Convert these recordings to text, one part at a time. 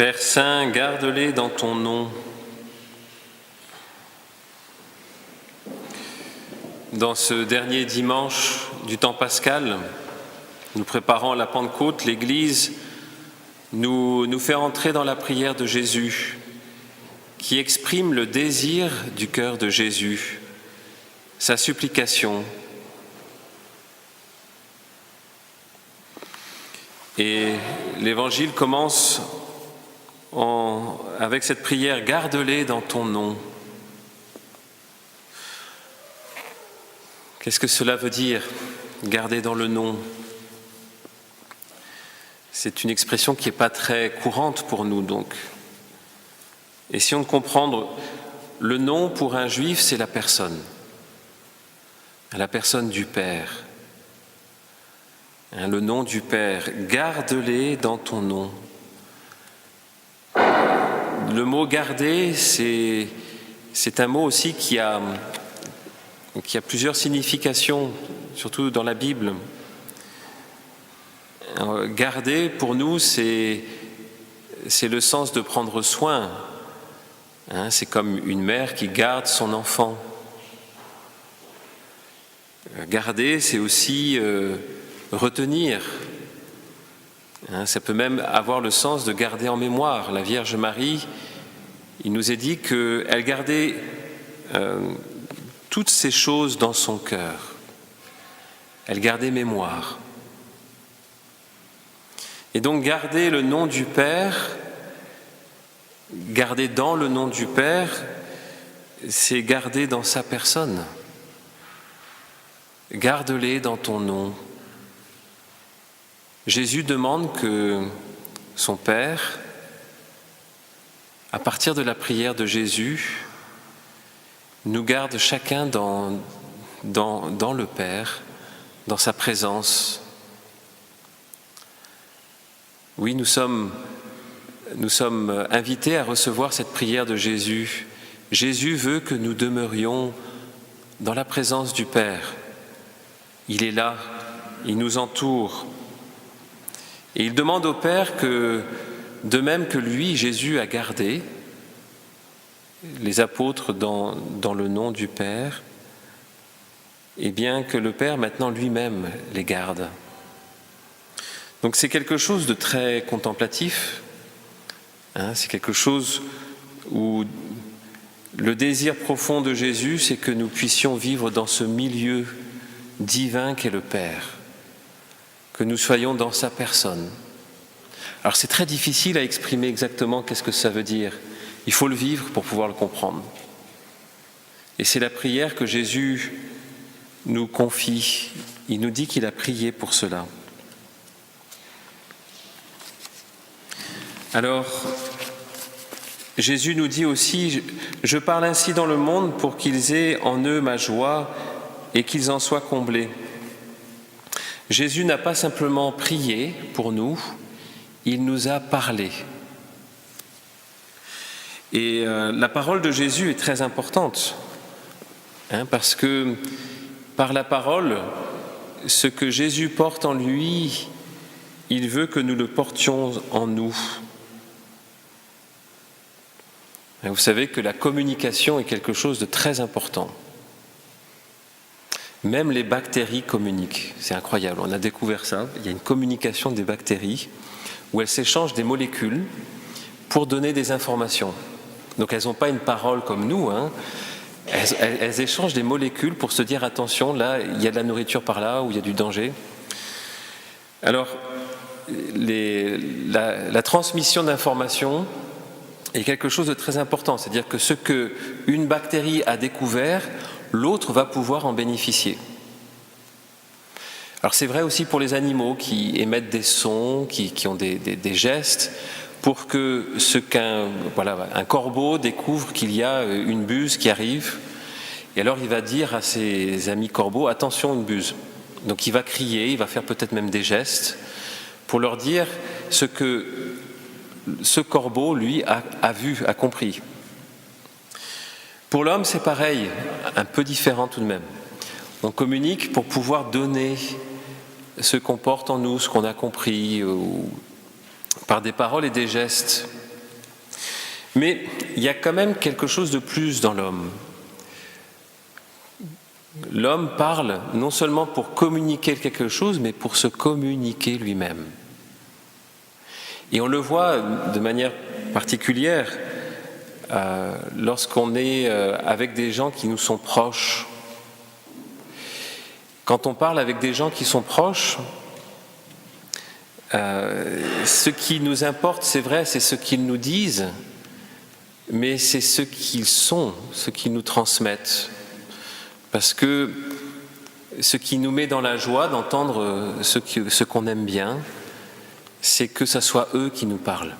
Père Saint, garde-les dans ton nom. Dans ce dernier dimanche du temps pascal, nous préparons la Pentecôte, l'Église nous fait entrer dans la prière de Jésus, qui exprime le désir du cœur de Jésus, sa supplication. Et l'Évangile commence avec cette prière « Garde-les dans ton nom ». Qu'est-ce que cela veut dire, garder dans le nom? C'est une expression qui n'est pas très courante pour nous, donc. Essayons de comprendre, le nom pour un juif, c'est la personne du Père. Le nom du Père, garde-les dans ton nom. Le mot garder, c'est un mot aussi qui a plusieurs significations, surtout dans la Bible. Garder, pour nous, c'est le sens de prendre soin. C'est comme une mère qui garde son enfant. Garder, c'est aussi retenir. Ça peut même avoir le sens de garder en mémoire. La Vierge Marie, il nous est dit qu'elle gardait toutes ces choses dans son cœur. Elle gardait mémoire. Et donc garder le nom du Père, garder dans le nom du Père, c'est garder dans sa personne. Garde-les dans ton nom. Jésus demande que son Père, à partir de la prière de Jésus, nous garde chacun dans le Père, dans sa présence. Oui, nous sommes invités à recevoir cette prière de Jésus. Jésus veut que nous demeurions dans la présence du Père. Il est là, il nous entoure. Et il demande au Père que, de même que lui, Jésus a gardé les apôtres dans le nom du Père, et bien que le Père maintenant lui-même les garde. Donc c'est quelque chose de très contemplatif, c'est quelque chose où le désir profond de Jésus, c'est que nous puissions vivre dans ce milieu divin qu'est le Père, que nous soyons dans sa personne. Alors c'est très difficile à exprimer exactement qu'est-ce que ça veut dire. Il faut le vivre pour pouvoir le comprendre. Et c'est la prière que Jésus nous confie. Il nous dit qu'il a prié pour cela. Alors, Jésus nous dit aussi « Je parle ainsi dans le monde pour qu'ils aient en eux ma joie et qu'ils en soient comblés. » Jésus n'a pas simplement prié pour nous, il nous a parlé. Et la parole de Jésus est très importante, parce que par la parole, ce que Jésus porte en lui, il veut que nous le portions en nous. Vous savez que la communication est quelque chose de très important. Même les bactéries communiquent, c'est incroyable, on a découvert ça. Il y a une communication des bactéries où elles s'échangent des molécules pour donner des informations. Donc elles n'ont pas une parole comme nous, elles échangent des molécules pour se dire attention, là il y a de la nourriture par là ou il y a du danger. Alors la transmission d'informations est quelque chose de très important, c'est-à-dire que ce qu'une bactérie a découvert, l'autre va pouvoir en bénéficier. Alors c'est vrai aussi pour les animaux qui émettent des sons, qui ont des gestes, pour que un corbeau découvre qu'il y a une buse qui arrive, et alors il va dire à ses amis corbeaux, attention, une buse. Donc il va crier, il va faire peut-être même des gestes, pour leur dire ce que ce corbeau, lui, a vu, a compris. Pour l'homme, c'est pareil, un peu différent tout de même. On communique pour pouvoir donner ce qu'on porte en nous, ce qu'on a compris, par des paroles et des gestes. Mais il y a quand même quelque chose de plus dans l'homme. L'homme parle non seulement pour communiquer quelque chose, mais pour se communiquer lui-même. Et on le voit de manière particulière lorsqu'on est avec des gens qui nous sont proches. Quand on parle avec des gens qui sont proches, ce qui nous importe, c'est vrai, c'est ce qu'ils nous disent, mais c'est ce qu'ils sont, ce qu'ils nous transmettent. Parce que ce qui nous met dans la joie d'entendre ce qu'on aime bien, c'est que ce soit eux qui nous parlent.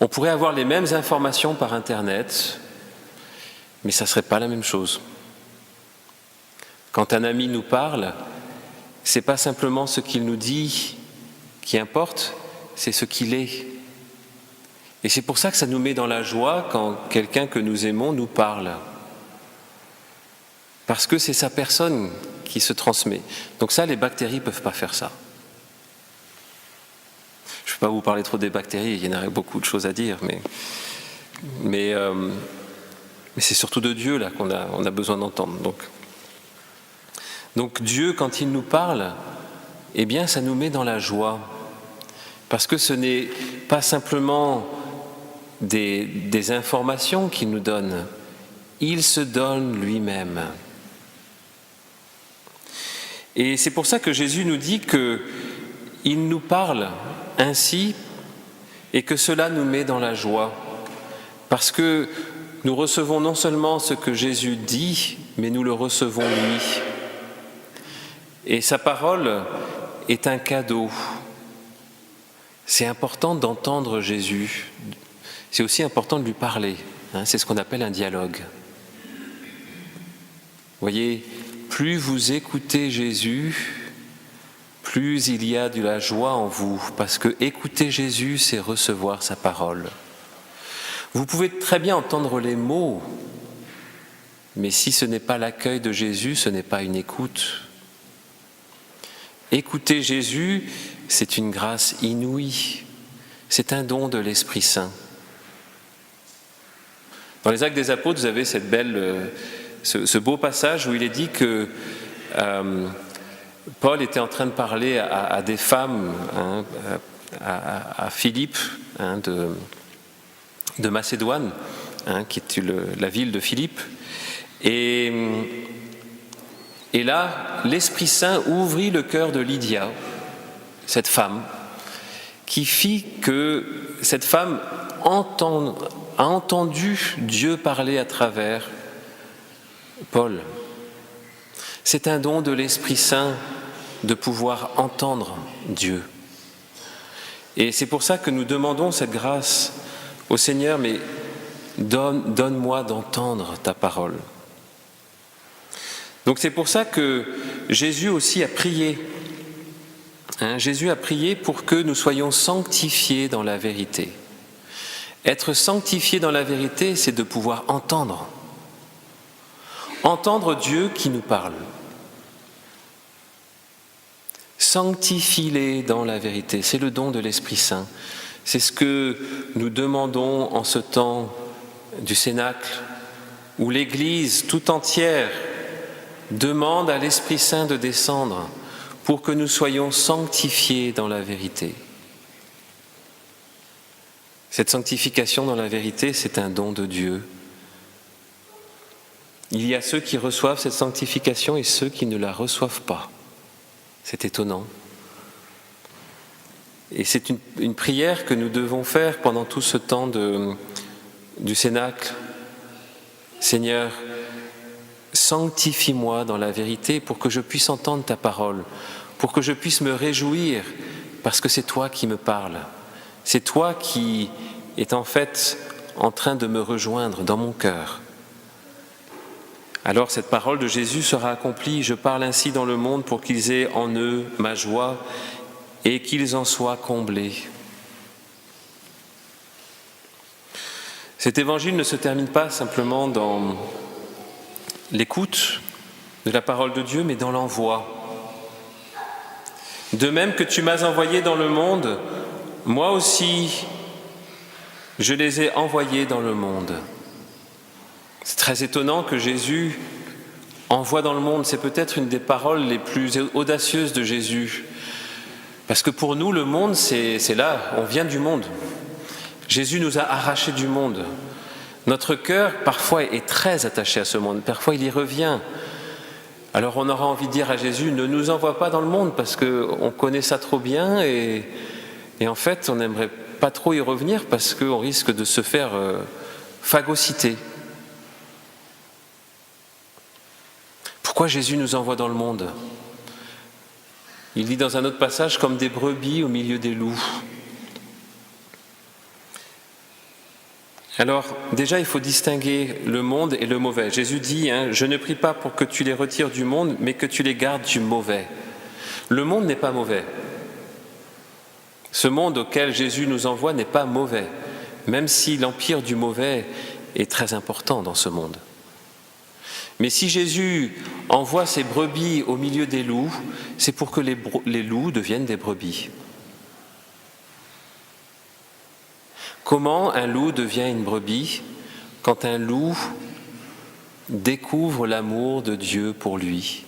On pourrait avoir les mêmes informations par Internet, mais ça ne serait pas la même chose. Quand un ami nous parle, ce n'est pas simplement ce qu'il nous dit qui importe, c'est ce qu'il est. Et c'est pour ça que ça nous met dans la joie quand quelqu'un que nous aimons nous parle. Parce que c'est sa personne qui se transmet. Donc ça, les bactéries ne peuvent pas faire ça. Je ne vais pas vous parler trop des bactéries, il y en aurait beaucoup de choses à dire, mais c'est surtout de Dieu là qu'on a besoin d'entendre. Donc Dieu, quand il nous parle, eh bien ça nous met dans la joie. Parce que ce n'est pas simplement des informations qu'il nous donne, il se donne lui-même. Et c'est pour ça que Jésus nous dit qu'il nous parle ainsi et que cela nous met dans la joie. Parce que nous recevons non seulement ce que Jésus dit, mais nous le recevons lui. Et sa parole est un cadeau. C'est important d'entendre Jésus. C'est aussi important de lui parler. C'est ce qu'on appelle un dialogue. Vous voyez, plus vous écoutez Jésus, plus il y a de la joie en vous, parce que écouter Jésus, c'est recevoir sa parole. Vous pouvez très bien entendre les mots, mais si ce n'est pas l'accueil de Jésus, ce n'est pas une écoute. Écouter Jésus, c'est une grâce inouïe, c'est un don de l'Esprit Saint. Dans les Actes des Apôtres, vous avez ce beau passage où il est dit que Paul était en train de parler à des femmes, à Philippe, de Macédoine, qui est la ville de Philippe. Et là, l'Esprit Saint ouvrit le cœur de Lydia, cette femme, qui fit que cette femme a entendu Dieu parler à travers Paul. C'est un don de l'Esprit Saint de pouvoir entendre Dieu. Et c'est pour ça que nous demandons cette grâce au Seigneur, mais donne-moi d'entendre ta parole. Donc c'est pour ça que Jésus aussi a prié. Jésus a prié pour que nous soyons sanctifiés dans la vérité. Être sanctifié dans la vérité, c'est de pouvoir entendre. Entendre Dieu qui nous parle. Sanctifie-les dans la vérité, c'est le don de l'Esprit Saint. C'est ce que nous demandons en ce temps du Cénacle, où l'Église tout entière demande à l'Esprit Saint de descendre pour que nous soyons sanctifiés dans la vérité. Cette sanctification dans la vérité, c'est un don de Dieu. Il y a ceux qui reçoivent cette sanctification et ceux qui ne la reçoivent pas. C'est étonnant. Et c'est une prière que nous devons faire pendant tout ce temps du Cénacle. Seigneur, sanctifie-moi dans la vérité pour que je puisse entendre ta parole, pour que je puisse me réjouir, parce que c'est toi qui me parles. C'est toi qui es en fait en train de me rejoindre dans mon cœur. Alors cette parole de Jésus sera accomplie. Je parle ainsi dans le monde pour qu'ils aient en eux ma joie et qu'ils en soient comblés. Cet évangile ne se termine pas simplement dans l'écoute de la parole de Dieu, mais dans l'envoi. De même que tu m'as envoyé dans le monde, moi aussi, Je les ai envoyés dans le monde. C'est très étonnant que Jésus envoie dans le monde. C'est peut-être une des paroles les plus audacieuses de Jésus. Parce que pour nous, le monde, c'est là, on vient du monde. Jésus nous a arrachés du monde. Notre cœur, parfois, est très attaché à ce monde. Parfois, il y revient. Alors, on aura envie de dire à Jésus, ne nous envoie pas dans le monde parce qu'on connaît ça trop bien et en fait, on n'aimerait pas trop y revenir parce qu'on risque de se faire phagocyter. Pourquoi Jésus nous envoie dans le monde ? Il dit dans un autre passage, comme des brebis au milieu des loups. Alors, déjà, il faut distinguer le monde et le mauvais. Jésus dit, je ne prie pas pour que tu les retires du monde, mais que tu les gardes du mauvais. Le monde n'est pas mauvais. Ce monde auquel Jésus nous envoie n'est pas mauvais, même si l'empire du mauvais est très important dans ce monde. Mais si Jésus envoie ses brebis au milieu des loups, c'est pour que les loups deviennent des brebis. Comment un loup devient une brebis ? Quand un loup découvre l'amour de Dieu pour lui.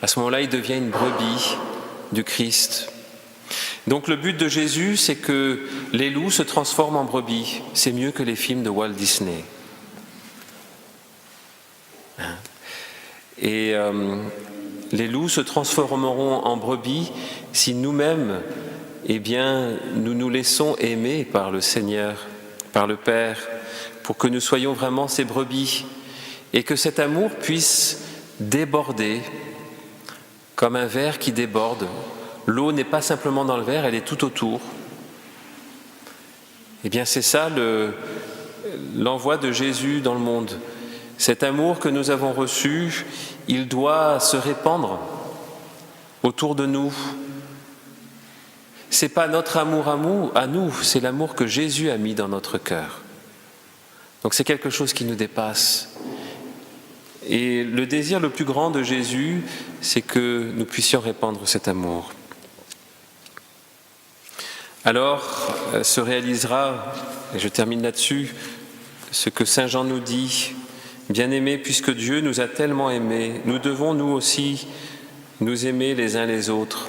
À ce moment-là, il devient une brebis du Christ. Donc le but de Jésus, c'est que les loups se transforment en brebis. C'est mieux que les films de Walt Disney. Et les loups se transformeront en brebis si nous-mêmes, nous nous laissons aimer par le Seigneur, par le Père, pour que nous soyons vraiment ces brebis et que cet amour puisse déborder comme un verre qui déborde. L'eau n'est pas simplement dans le verre, elle est tout autour. Eh bien, c'est ça l'envoi de Jésus dans le monde. Cet amour que nous avons reçu, il doit se répandre autour de nous. C'est pas notre amour à nous, c'est l'amour que Jésus a mis dans notre cœur. Donc c'est quelque chose qui nous dépasse. Et le désir le plus grand de Jésus, c'est que nous puissions répandre cet amour. Alors se réalisera, et je termine là-dessus, ce que Saint Jean nous dit, « Bien-aimés, puisque Dieu nous a tellement aimés, nous devons nous aussi nous aimer les uns les autres. »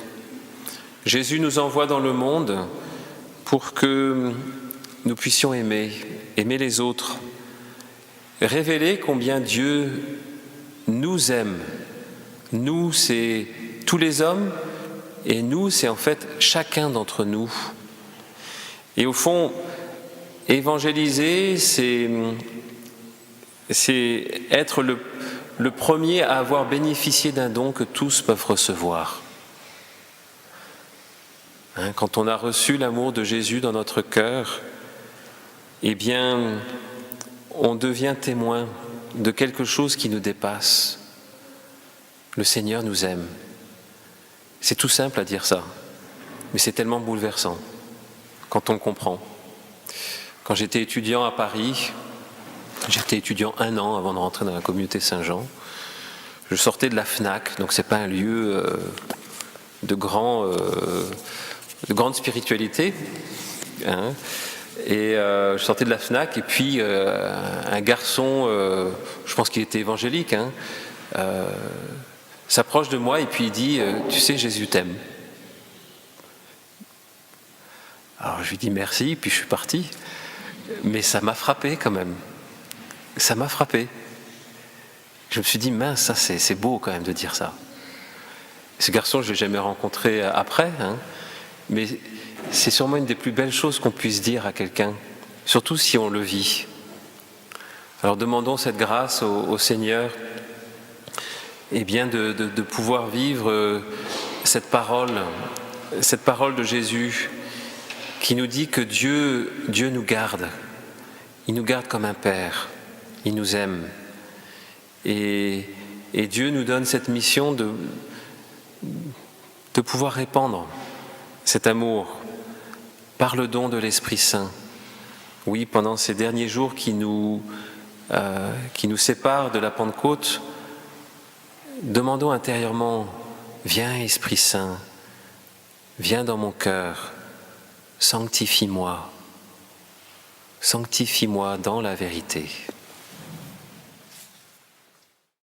Jésus nous envoie dans le monde pour que nous puissions aimer les autres, révéler combien Dieu nous aime. Nous, c'est tous les hommes, et nous, c'est en fait chacun d'entre nous. Et au fond, évangéliser, c'est être le premier à avoir bénéficié d'un don que tous peuvent recevoir. Quand on a reçu l'amour de Jésus dans notre cœur, on devient témoin de quelque chose qui nous dépasse. Le Seigneur nous aime. C'est tout simple à dire ça, mais c'est tellement bouleversant quand on le comprend. Quand j'étais étudiant à Paris, j'étais étudiant 1 an avant de rentrer dans la communauté Saint-Jean, je sortais de la FNAC, donc c'est pas un lieu de grande spiritualité, et je sortais de la FNAC et puis un garçon, je pense qu'il était évangélique, s'approche de moi et puis il dit « Tu sais, Jésus t'aime ». Alors je lui dis merci, puis je suis parti, mais ça m'a frappé quand même. Ça m'a frappé. Je me suis dit, mince, ça c'est beau quand même de dire ça. Ce garçon, je ne l'ai jamais rencontré après, mais c'est sûrement une des plus belles choses qu'on puisse dire à quelqu'un, surtout si on le vit. Alors demandons cette grâce au Seigneur, de pouvoir vivre cette parole de Jésus qui nous dit que Dieu nous garde. Il nous garde comme un père. Il nous aime. Et Dieu nous donne cette mission de pouvoir répandre cet amour par le don de l'Esprit Saint. Oui, pendant ces derniers jours qui nous séparent de la Pentecôte, demandons intérieurement, viens Esprit Saint, viens dans mon cœur, sanctifie-moi, sanctifie-moi dans la vérité.